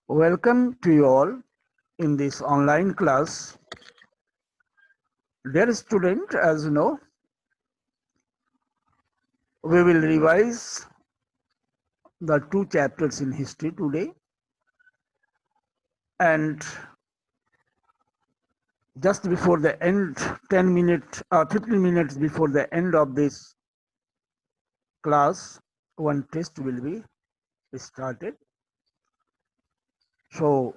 Welcome to you all in this online class. Dear student, as you know, we will revise the two chapters in history today, and just before the end, 10 minutes or 15 minutes before the end of this class, one test will be started. So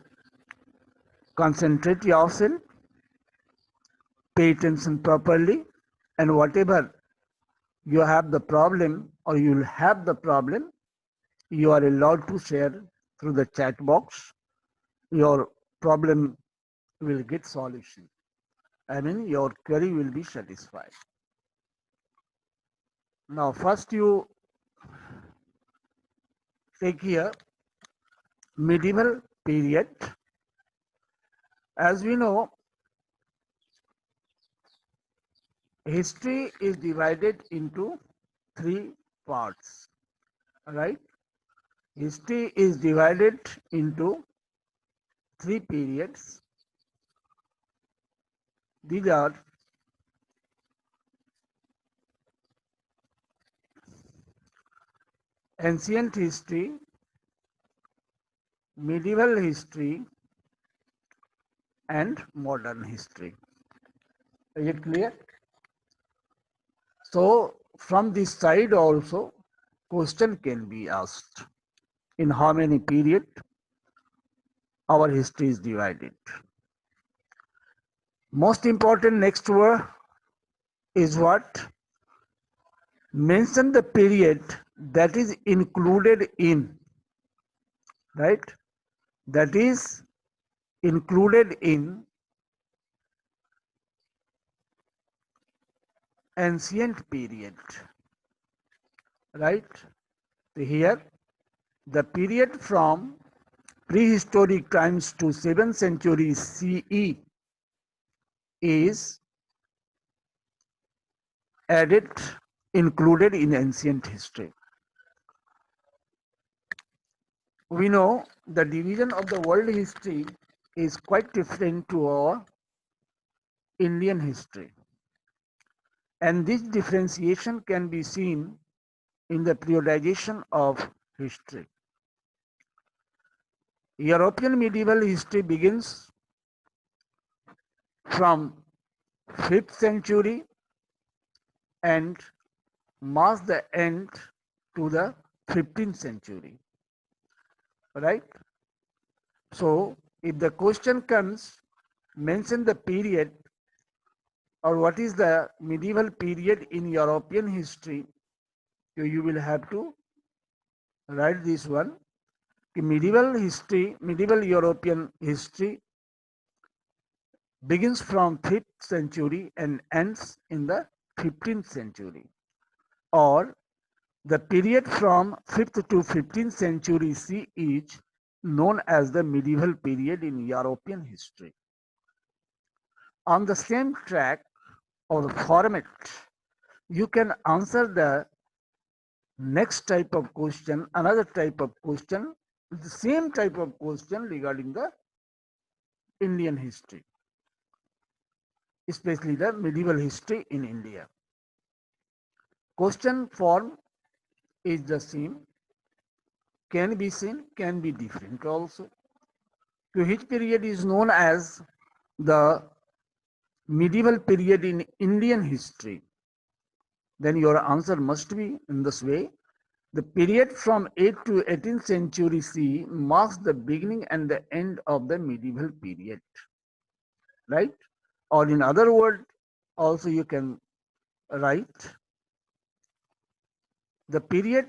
concentrate yourself, pay attention properly, and whatever you have the problem or you will have the problem, you are allowed to share through the chat box. Your problem will get solution. I mean, your query will be satisfied. Now, first you take here medieval period. As we know, history is divided into three parts, right? History is divided into three periods. These are ancient history, medieval history, and modern history. Is it clear? So from this side also question can be asked. In how many period our history is divided? Most important next word is what? Mention the period that is included in, right? That is included in ancient period, right? So here the period from prehistoric times to 7th century CE is added, included in ancient history. We know the division of the world history is quite different to our Indian history. And this differentiation can be seen in the periodization of history. European medieval history begins from 5th century and marks the end to the 15th century, right? So if the question comes, mention the period or what is the medieval period in European history, so you will have to write this one. Medieval history, medieval European history begins from 5th century and ends in the 15th century, or the period from 5th to 15th century C is known as the medieval period in European history. On the same track or format, you can answer the next type of question, another type of question, the same type of question regarding the Indian history, especially the medieval history in India. Question form is the same, can be seen, can be different also. So which period is known as the medieval period in Indian history? Then your answer must be in this way. The period from 8th to 18th century C marks the beginning and the end of the medieval period, right? Or in other words, also you can write the period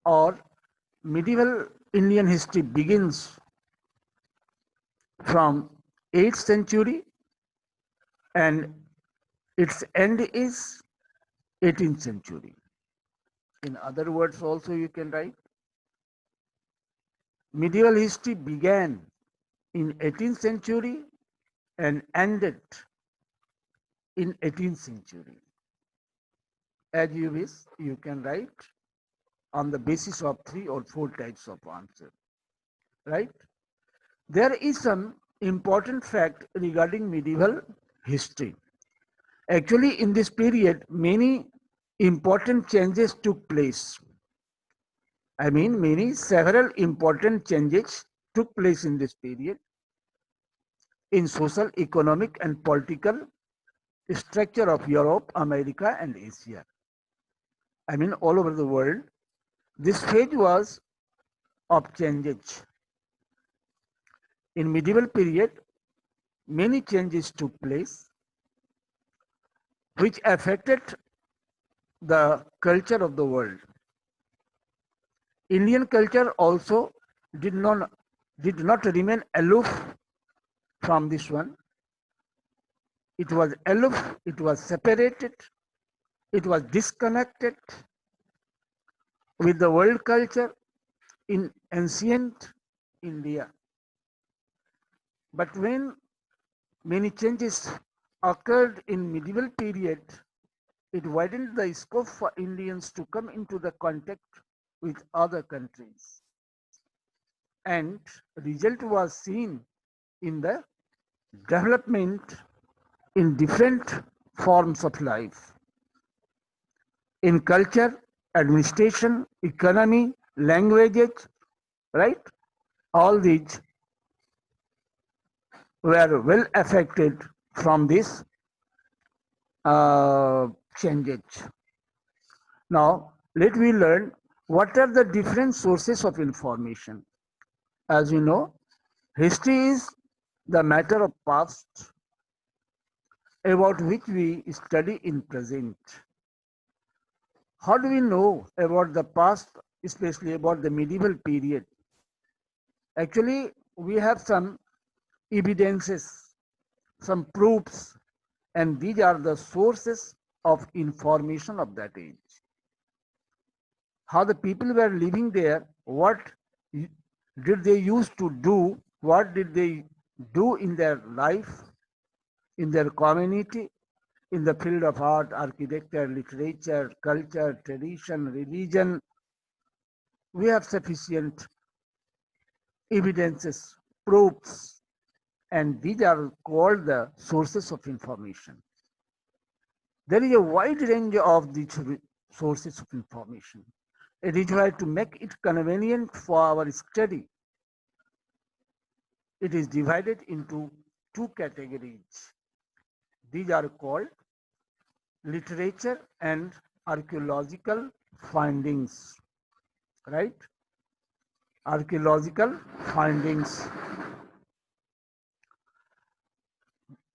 or medieval Indian history begins from 8th century and its end is 18th century. In other words, also you can write medieval history began in 18th century and ended in 18th century. As you wish, you can write on the basis of 3 or 4 types of answer. right? There is some important fact regarding medieval history. Actually, in this period, many important changes took place. Several important changes took place in this period in social, economic, and political structure of Europe, America, and Asia. All over the world. This phase was of changes. In medieval period, many changes took place which affected the culture of the world. Indian culture also did not did not remain aloof from this one. It was aloof, it was separated, it was disconnected with the world culture in ancient India. But when many changes occurred in medieval period, it widened the scope for Indians to come into the contact with other countries. And result was seen in the development in different forms of life, in culture, administration, economy, languages, right? All these were well affected from this uh, changes. Now, let me learn what are the different sources of information. As you know, history is the matter of past about which we study in present. How do we know about the past, especially about the medieval period? Actually, we have some evidences, some proofs, and these are the sources of information of that age. How the people were living there, what did they used to do, what did they do in their life, in their community, in the field of art, architecture, literature, culture, tradition, religion. We have sufficient evidences, proofs, and these are called the sources of information. There is a wide range of these sources of information. It is why to make it convenient for our study, it is divided into two categories. These are called literature and archaeological findings, right? Archaeological findings.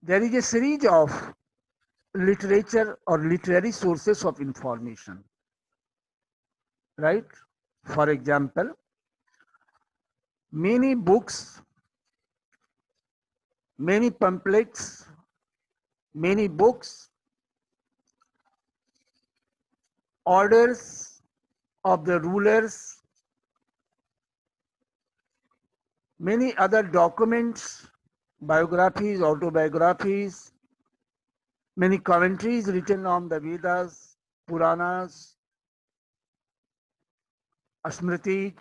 There is a series of literature or literary sources of information, right? For example, many books, many pamphlets, many books, orders of the rulers, many other documents, biographies, autobiographies, many commentaries written on the Vedas, Puranas, Smritis.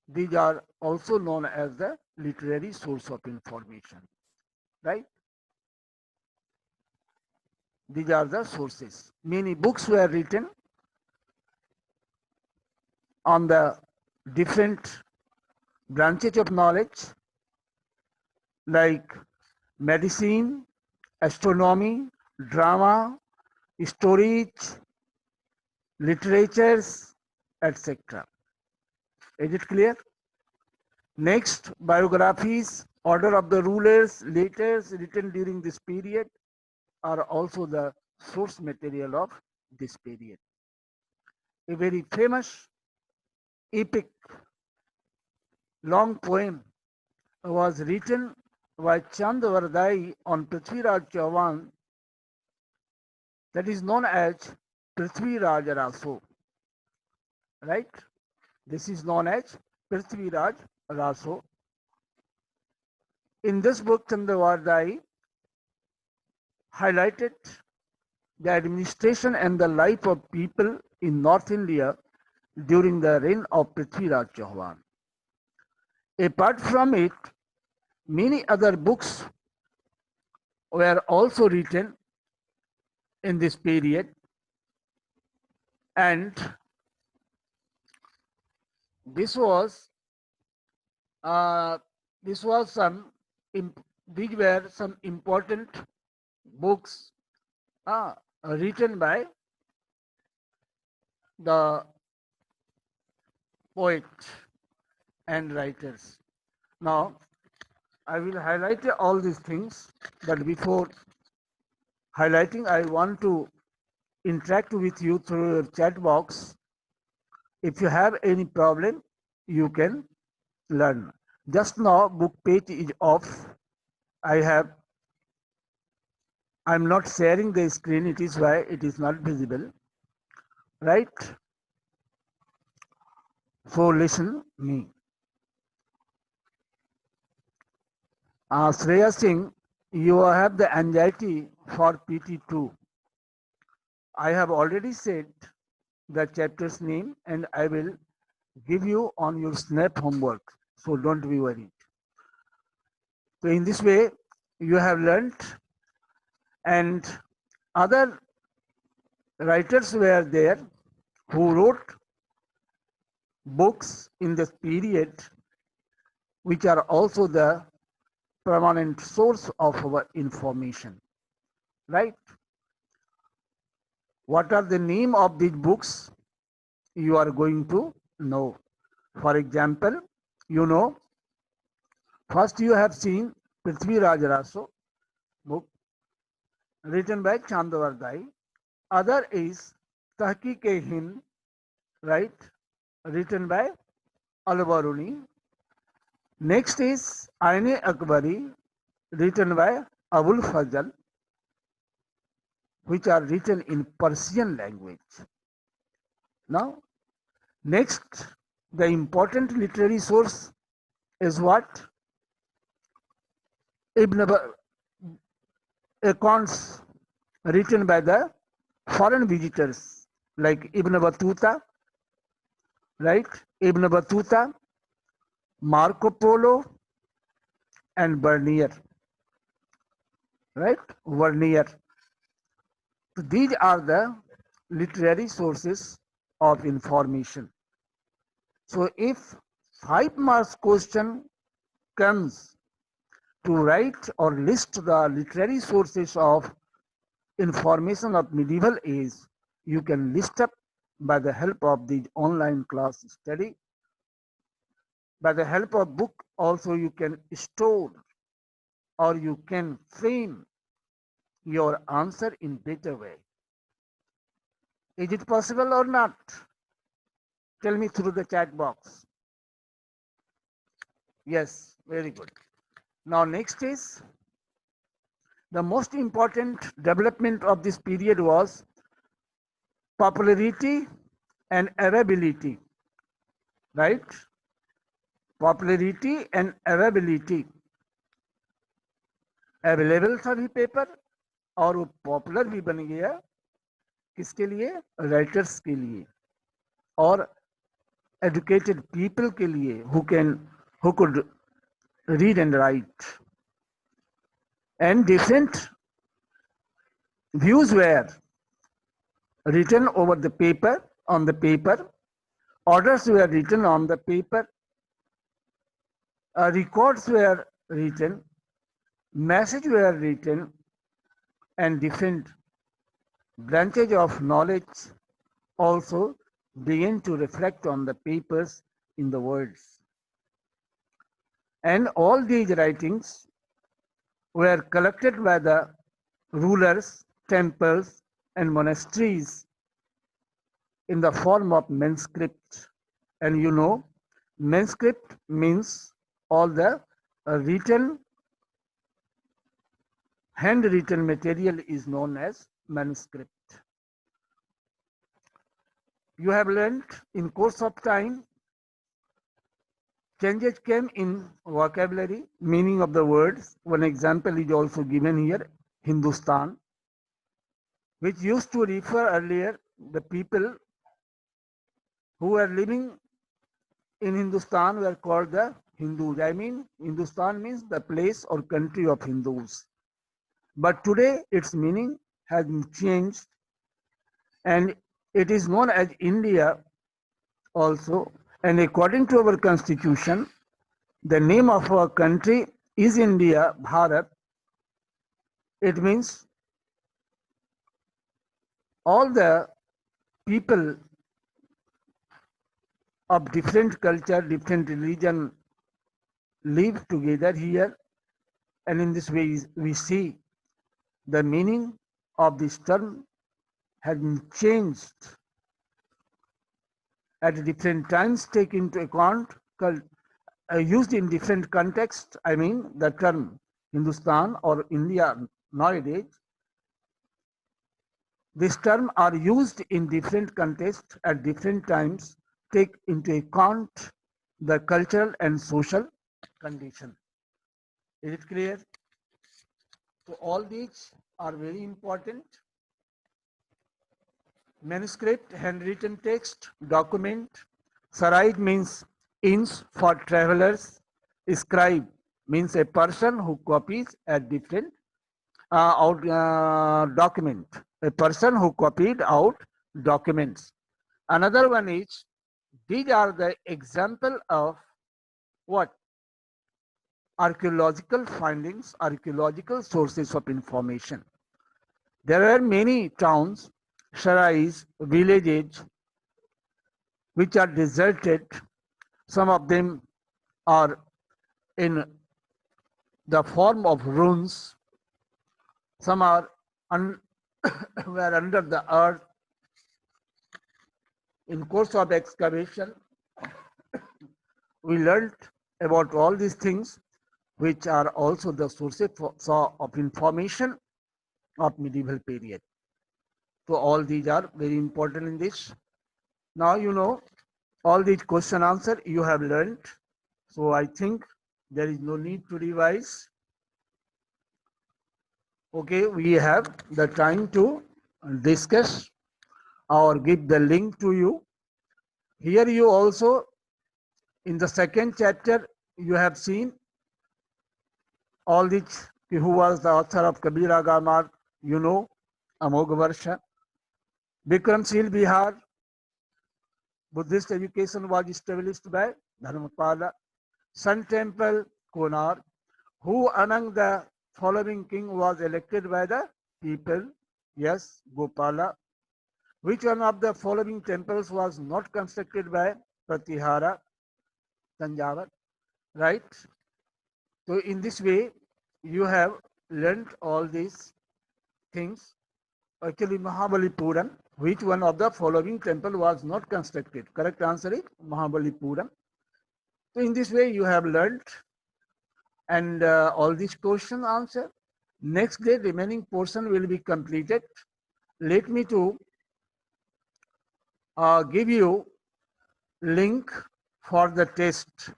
These are also known as the literary source of information, right? These are the sources. Many books were written on the different branches of knowledge like medicine, astronomy, drama, stories, literatures, etc. Is it clear? Next, biographies, order of the rulers, letters written during this period are also the source material of this period. A very famous epic long poem was written by Chand Vardai on Prithviraj Chauhan, that is known as Prithviraj Raso, right? This is known as Prithviraj Raso. In this book, Chand Vardai highlighted the administration and the life of people in North India during the reign of Prithviraj Chauhan. Apart from it, many other books were also written in this period, and this was uh, this was some these were some important books uh, written by the poets and writers. Now, I will highlight all these things, but before highlighting, I want to interact with you through your chat box. If you have any problem, you can learn. Just now, book page is off. I'm not sharing the screen. It is why it is not visible, right? So listen me. Shreya Singh, you have the anxiety for PT2. I have already said the chapter's name and I will give you on your snap homework. So don't be worried. So in this way, you have learnt, and other writers were there who wrote books in this period, which are also the permanent source of our information, right? What are the name of these books? You are going to know. For example, you know, first you have seen Prithvi Raj Raso book written by Chandavardai. Other is Tahqiq-e-Hind, right, written by Al-Baruni. Next is Ain-e-Akbari, written by Abul Fazl, which are written in Persian language. Now, next, the important literary source is what? Ibn accounts written by the foreign visitors like Ibn Battuta, right? Ibn Battuta, Marco Polo, and Bernier, right? Vernier. So these are the literary sources of information. So if 5 marks question comes to write or list the literary sources of information of medieval age, you can list up by the help of the online class study. By the help of book also you can store or you can frame your answer in better way. Is it possible or not? Tell me through the chat box. Yes, very good. Now next is the most important development of this period was popularity and availability, right? Popularity and availability. Available था भी paper और वो popular भी बन गया किसके लिए? Writers के लिए और educated people के लिए who could read and write, and different views were written over the paper, on the paper, orders were written on the paper, records were written, messages were written, and different branches of knowledge also began to reflect on the papers in the words. And all these writings were collected by the rulers, temples, and monasteries in the form of manuscript. And you know, manuscript means all the written, handwritten material is known as manuscript. You have learned in course of time, changes came in vocabulary, meaning of the words. One example is also given here, Hindustan, which used to refer earlier the people who were living in Hindustan were called the Hindus. I mean, Hindustan means the place or country of Hindus. But today its meaning has been changed and it is known as India also. And according to our constitution, the name of our country is India, Bharat. It means all the people of different culture, different religion live together here. And in this way, we see the meaning of this term has been changed at different times, take into account, used in different contexts. I mean, the term Hindustan or India nowadays, this term are used in different contexts at different times, take into account the cultural and social condition. Is it clear? So all these are very important. Manuscript, handwritten text, document. Saraid means inns for travelers. Scribe means a person who copies a different document. A person who copied out documents. Another one is, these are the example of what? Archaeological findings, archaeological sources of information. There are many towns, sarais, villages, which are deserted. Some of them are in the form of ruins. Some are were under the earth. In course of excavation, we learned about all these things, which are also the sources of information of medieval period. So all these are very important in this. Now you know all these question answer you have learned. So I think there is no need to revise. Okay, we have the time to discuss or give the link to you. Here you also, in the second chapter, you have seen all these, who was the author of Kabira Gamar, you know, Amogha Varsha. Bikramshil Bihar, Buddhist education was established by Dharmapala. Sun Temple, Konark. Who among the following king was elected by the people? Yes, Gopala. Which one of the following temples was not constructed by Pratihara? Tanjavur, right? So in this way, you have learnt all these things. Actually, Mahabalipuram, which one of the following temple was not constructed? Correct answer is Mahabalipuram. So in this way, you have learnt and all these question answer. Next day, remaining portion will be completed. Let me to give you link for the test.